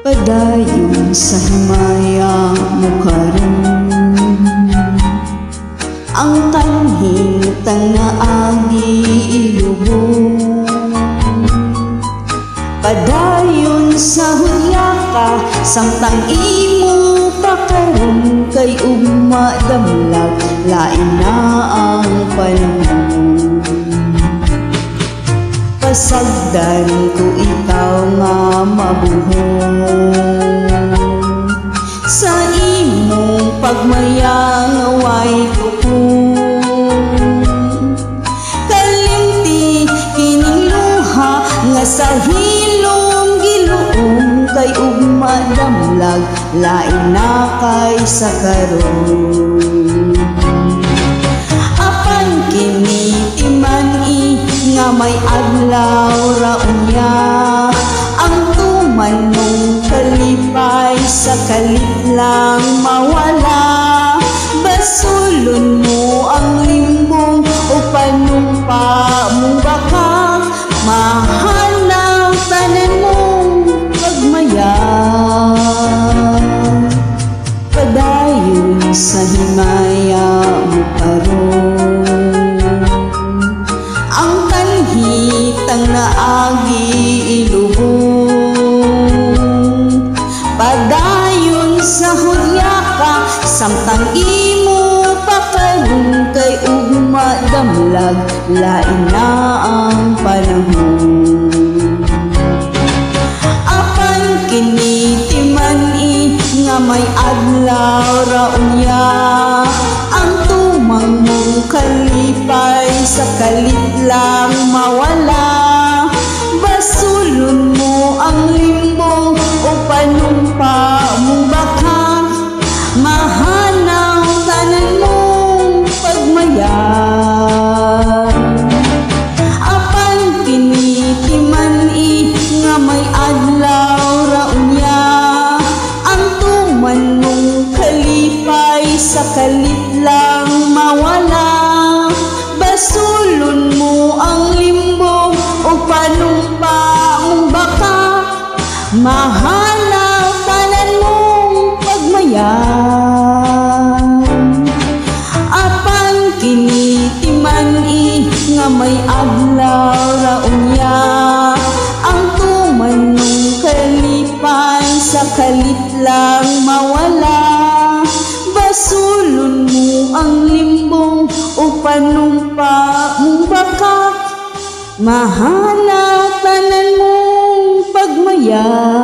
Padayon sa himaya mo karon, ang tanhing tangaagi ilubong. Padayon sa hulya ka, samtang imo pa karon, kay ugma damlag lain na ang panahon. Pasagdan ko ikaw nga mabuhon, sa imong pagmayang way tukong. Kalimti kining luha nga sa hilom giluom, kay ugma damlag lain na kay sa karon. Apan kini timani nga may adlaw ra unya, ang tuman mong kalipay sa kalit lang mawala. Basulon mo ang limbong o panumpa mong bakak, mahal ng tanan mong pagmayang. Padayon sa himaya mo karon, ang kanhitang naagi ilubong. Padayon sa hulya ka, samtang imo pa karon, kay ugma damlag lain na ang panahon. Apan kini timani nga may adlaw ra unya, ang tumang mong kalipay sa kalit lang mawala. Basulon mo ang limbong o panumpa mong bakak, mahanaw tanan mong pagmayang. Apan kinitiman-i nga may adlaw ra unya, ang tuman mong kalipay sa kalit lang mawala. Basulon mo ang limbong o panumpa mong bakak, mahanaw tanan mong pagmayang. Apan kinitiman-i nga may adlaw ra unya, ang tuman mong kalipay sa kalit lang mawala. Basulon mo ang limbong o panumpa mong bakak, mahanaw tanan mong pagmayang.